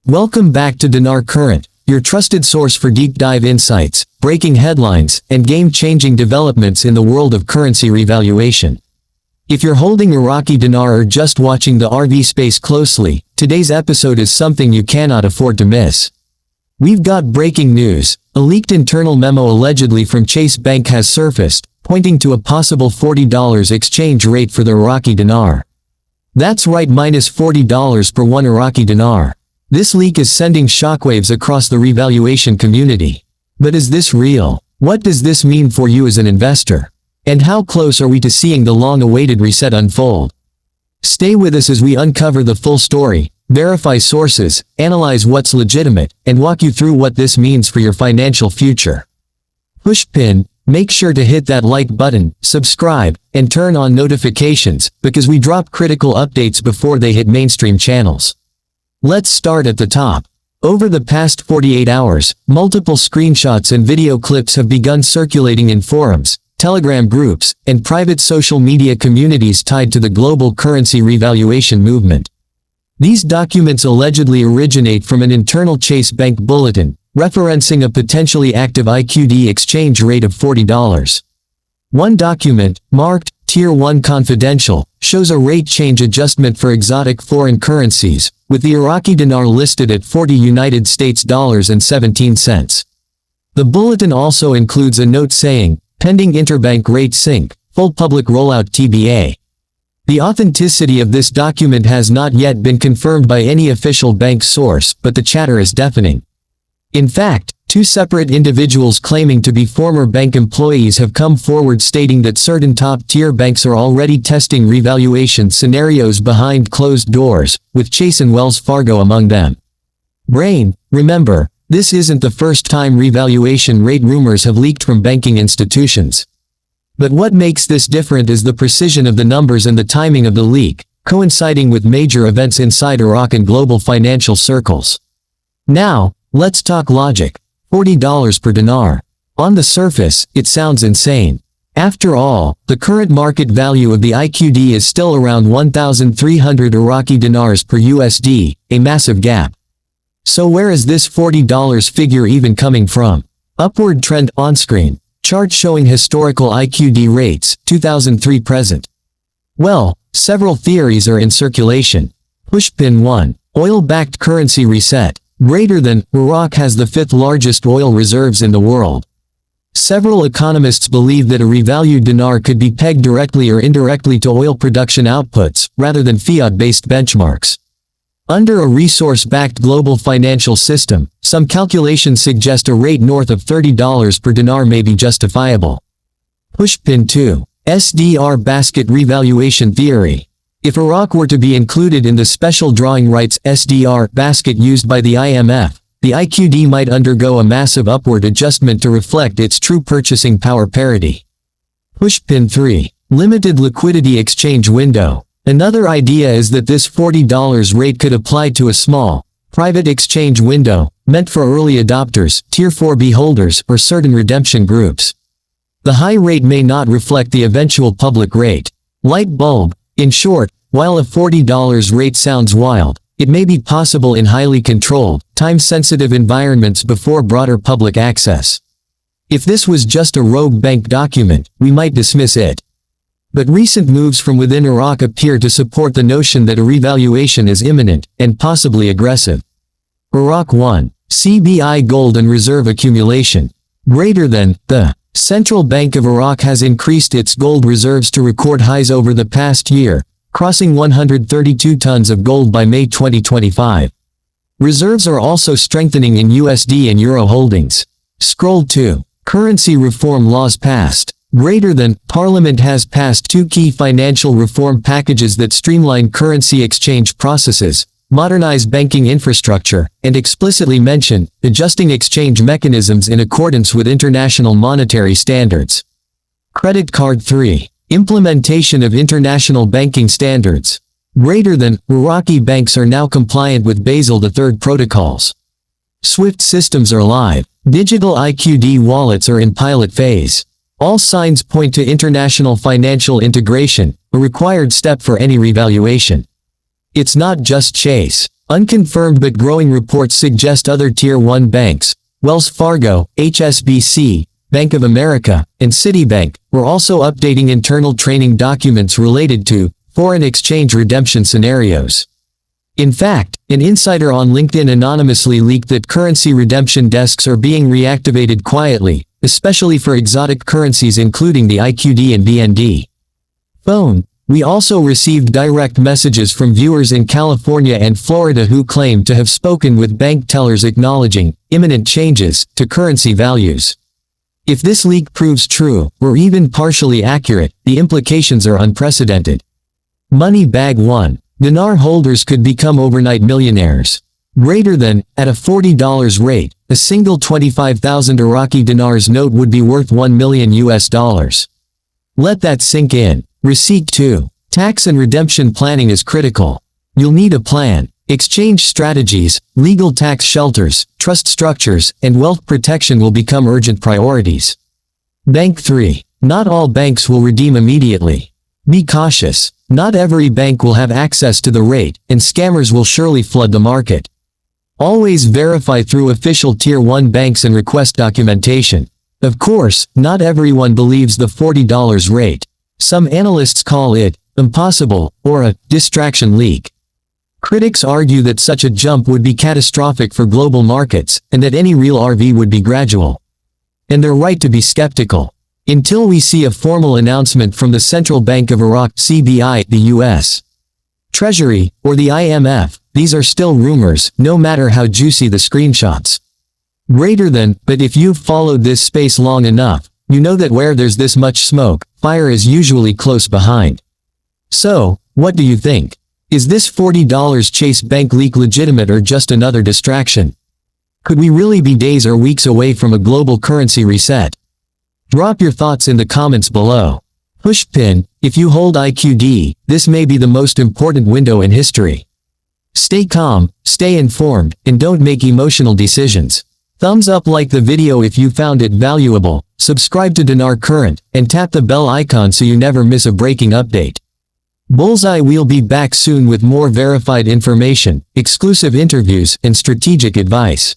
Welcome back to Dinar Current, your trusted source for deep dive insights, breaking headlines, and game-changing developments in the world of currency revaluation. If you're holding Iraqi Dinar or just watching the RV space closely, today's episode is something you cannot afford to miss. We've got breaking news. A leaked internal memo allegedly from Chase Bank has surfaced, pointing to a possible $40 exchange rate for the Iraqi Dinar. That's right, minus $40 per one Iraqi Dinar. This leak is sending shockwaves across the revaluation community. But is this real? What does this mean for you as an investor? And how close are we to seeing the long-awaited reset unfold? Stay with us as we uncover the full story, verify sources, analyze what's legitimate, and walk you through what this means for your financial future. Push pin, make sure to hit that like button, subscribe, and turn on notifications, because we drop critical updates before they hit mainstream channels. Let's start at the top. Over the past 48 hours, multiple screenshots and video clips have begun circulating in forums, Telegram groups, and private social media communities tied to the global currency revaluation movement. These documents allegedly originate from an internal Chase Bank bulletin, referencing a potentially active IQD exchange rate of $40. One document, marked Tier 1 Confidential, shows a rate change adjustment for exotic foreign currencies, with the Iraqi dinar listed at $40.17. The bulletin also includes a note saying, pending interbank rate sync, full public rollout TBA. The authenticity of this document has not yet been confirmed by any official bank source, but the chatter is deafening. In fact, two separate individuals claiming to be former bank employees have come forward stating that certain top-tier banks are already testing revaluation scenarios behind closed doors, with Chase and Wells Fargo among them. Brain, remember, this isn't the first time revaluation rate rumors have leaked from banking institutions. But what makes this different is the precision of the numbers and the timing of the leak, coinciding with major events inside Iraq and global financial circles. Now, let's talk logic. $40 per dinar. On the surface, it sounds insane. After all, the current market value of the IQD is still around 1,300 Iraqi dinars per USD, a massive gap. So where is this $40 figure even coming from? Upward trend on-screen. Chart showing historical IQD rates, 2003 present. Well, several theories are in circulation. Pushpin 1. Oil-backed currency reset. Greater than, Iraq has the fifth largest oil reserves in the world. Several economists believe that a revalued dinar could be pegged directly or indirectly to oil production outputs, rather than fiat-based benchmarks. Under a resource-backed global financial system, some calculations suggest a rate north of $30 per dinar may be justifiable. Pushpin 2. SDR basket revaluation theory. If Iraq were to be included in the special drawing rights (SDR) basket used by the IMF, the IQD might undergo a massive upward adjustment to reflect its true purchasing power parity. Pushpin 3. Limited liquidity exchange window. Another idea is that this $40 rate could apply to a small, private exchange window, meant for early adopters, Tier 4B holders, or certain redemption groups. The high rate may not reflect the eventual public rate. Light bulb. In short, while a $40 rate sounds wild, it may be possible in highly controlled, time-sensitive environments before broader public access. If this was just a rogue bank document, we might dismiss it. But recent moves from within Iraq appear to support the notion that a revaluation is imminent, and possibly aggressive. Iraq 1. CBI gold and reserve accumulation. Greater than, the Central Bank of Iraq has increased its gold reserves to record highs over the past year, crossing 132 tons of gold by May 2025. Reserves are also strengthening in USD and Euro holdings. Scroll 2. Currency reform laws passed. Greater than, Parliament has passed two key financial reform packages that streamline currency exchange processes, modernize banking infrastructure, and explicitly mention adjusting exchange mechanisms in accordance with international monetary standards. Credit Card 3. Implementation of international banking standards. Greater than, Iraqi banks are now compliant with Basel III protocols. SWIFT systems are live. Digital IQD wallets are in pilot phase. All signs point to international financial integration, a required step for any revaluation. It's not just Chase. Unconfirmed but growing reports suggest other Tier 1 banks, Wells Fargo, HSBC, Bank of America, and Citibank, were also updating internal training documents related to foreign exchange redemption scenarios. In fact, an insider on LinkedIn anonymously leaked that currency redemption desks are being reactivated quietly, especially for exotic currencies including the IQD and BND. Phone. We also received direct messages from viewers in California and Florida who claimed to have spoken with bank tellers acknowledging imminent changes to currency values. If this leak proves true, or even partially accurate, the implications are unprecedented. Money Bag 1. Dinar holders could become overnight millionaires. Greater than, at a $40 rate, a single 25,000 Iraqi dinars note would be worth $1 million US. Let that sink in. Receipt 2. Tax and redemption planning is critical. You'll need a plan. Exchange strategies, legal tax shelters, trust structures, and wealth protection will become urgent priorities. Bank 3. Not all banks will redeem immediately. Be cautious. Not every bank will have access to the rate, and scammers will surely flood the market. Always verify through official Tier 1 banks and request documentation. Of course, not everyone believes the $40 rate. Some analysts call it impossible or a distraction leak. Critics argue that such a jump would be catastrophic for global markets, and that any real RV would be gradual. And they're right to be skeptical. Until we see a formal announcement from the Central Bank of Iraq, CBI, the U.S. Treasury, or the IMF, these are still rumors, no matter how juicy the screenshots. Greater than, but if you've followed this space long enough, you know that where there's this much smoke, fire is usually close behind. So, what do you think? Is this $40 Chase Bank leak legitimate or just another distraction? Could we really be days or weeks away from a global currency reset? Drop your thoughts in the comments below. Pushpin, if you hold IQD, this may be the most important window in history. Stay calm, stay informed, and don't make emotional decisions. Thumbs up, like the video if you found it valuable, subscribe to Dinar Current, and tap the bell icon so you never miss a breaking update. Bullseye, we'll be back soon with more verified information, exclusive interviews, and strategic advice.